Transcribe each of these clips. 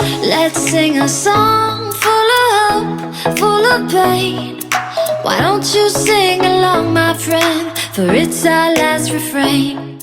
Let's sing a song full of hope, full of pain. Why don't you sing along, my friend, for it's our last refrain.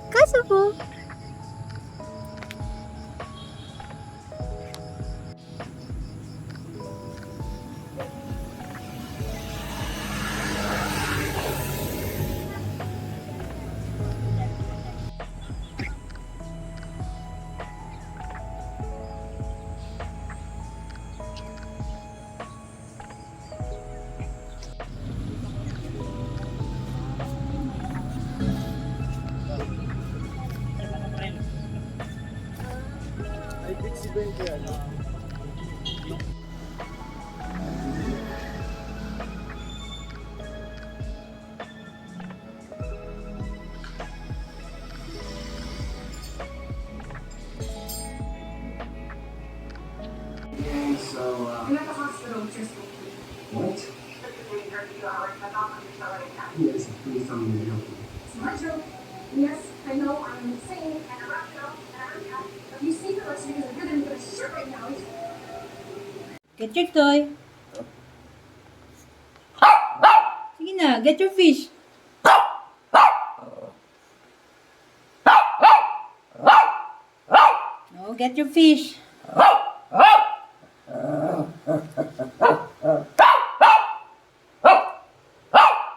Kazuo. I'm at the hospital with Crystal. What? Yes, please tell me to help you. It's not true. Yes, I know I'm insane and irrational and I hurt you. But you see the rest because you're gonna give a shit right now. Get your toy. Sige na, get your fish. No, get your fish.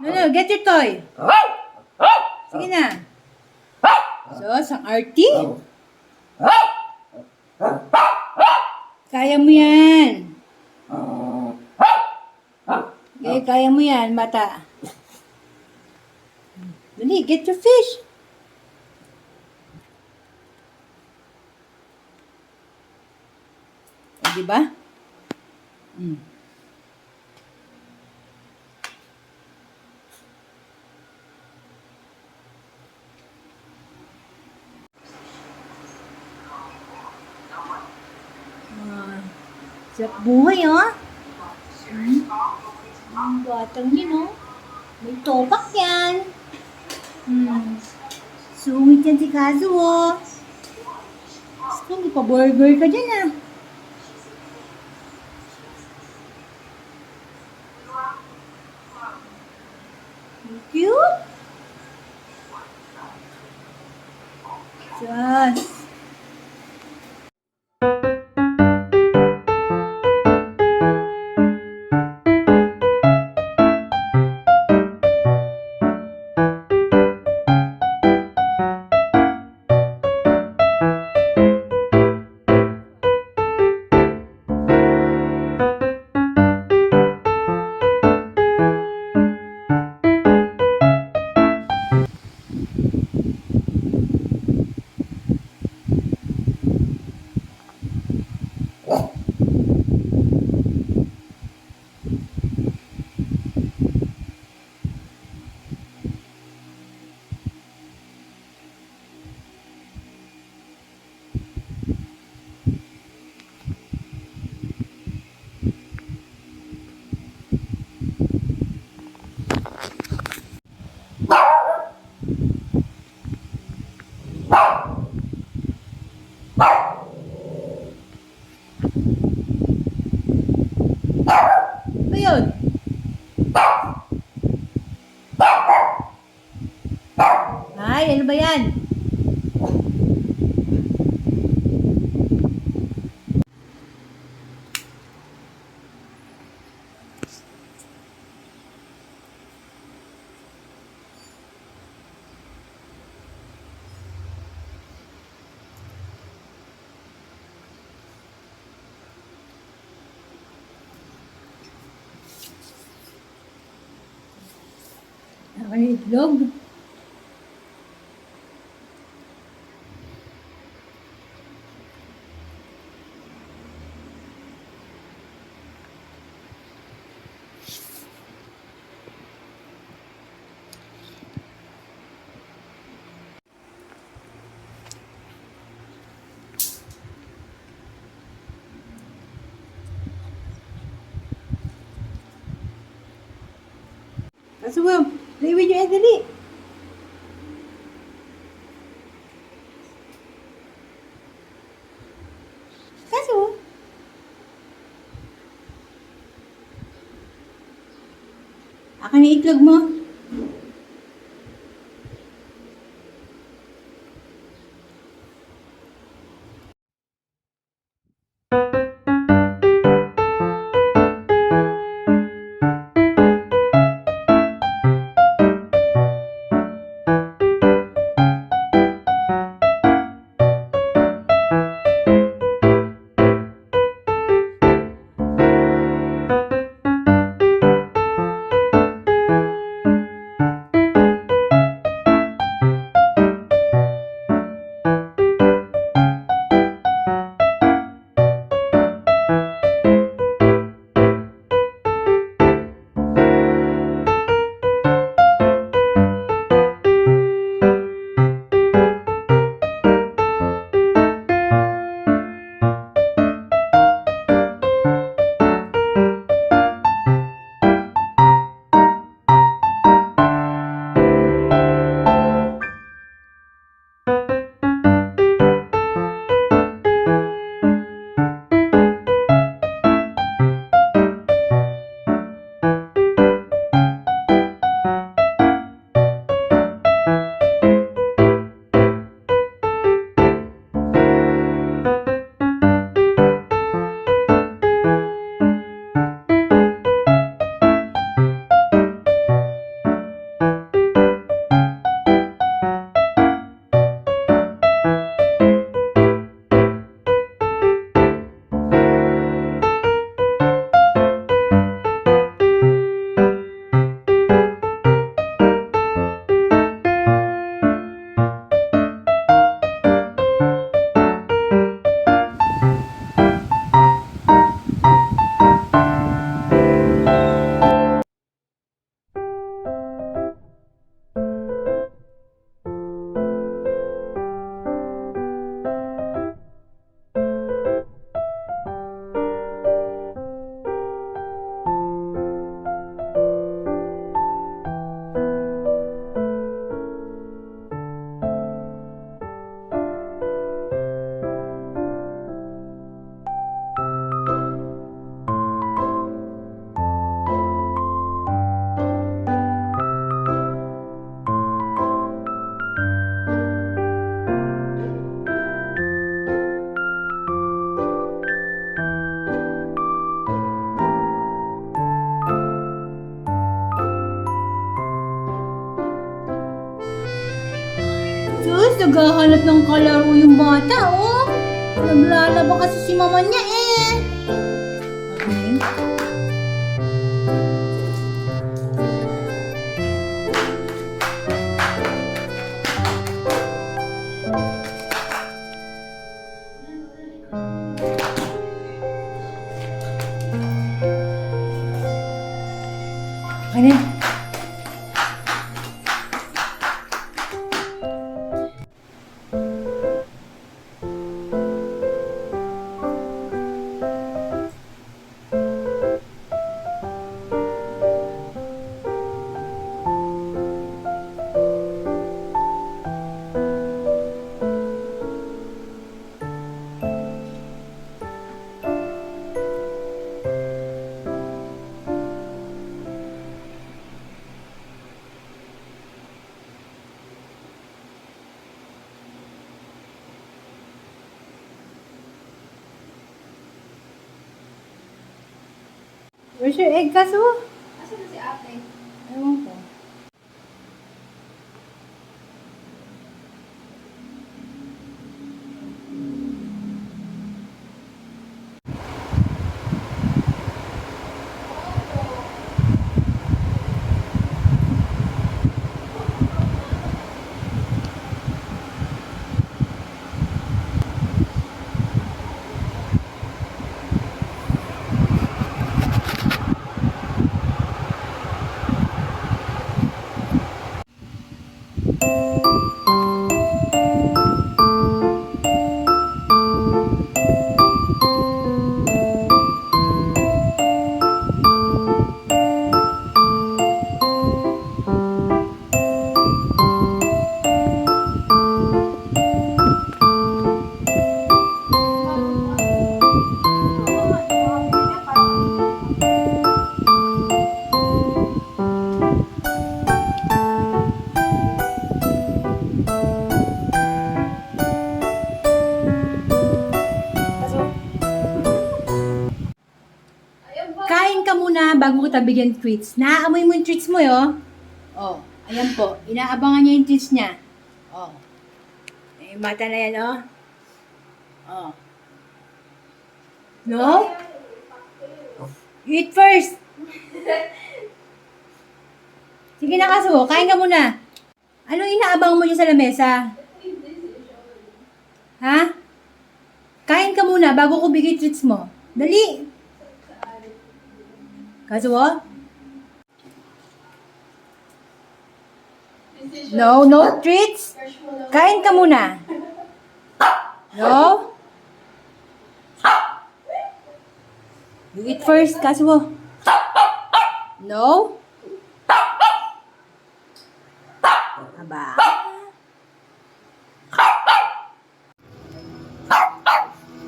No, get your toy. Sige na. So, sang arty. Kaya mo yan. Okay, kaya mo yan, bata. Dali, get your fish. O, diba? Sarap buhay, oh. Ang batang yun, oh. May topak yan. Sungit yan si Kazuo, oh. Gusto, may pa-burger ka dyan, ah. Cute. Just. Ano yun? Ay, ano ba yan? Ang itlog. Kazuo, play with your egg, dali. Kazuo. Akin yung itlog mo. Sus, naghahanap ng kalaro yung bata, oh. Naglalaba kasi si mama niya, eh. Okay. Okay na. Where's your egg, Kazuo? Asa na si ate? Ewan ko. bago kita bigyan treats. Naaamoy mo yung treats mo, yo. Oh, ayan po. Inaabangan niya yung treats niya. Oh. Yung mata na yan, oh. Oh. No? You eat first. Sige na, Kazuo. Kain ka muna. Anong inaabang mo dyan sa lamesa? Ha? Kain ka muna bago ko bigay treats mo. Dali. Kazuo? No, no treats. Kain ka muna. No? You eat first, Kazuo. No? Aba.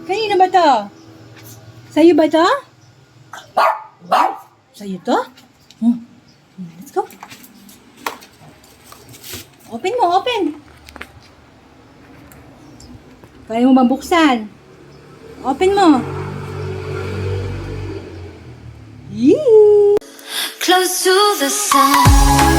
Kanina ba to? Sa'yo ba to? Sa'yo to? Let's go. Open mo, open. Kaya mo mabuksan. Open mo. Close to the sun.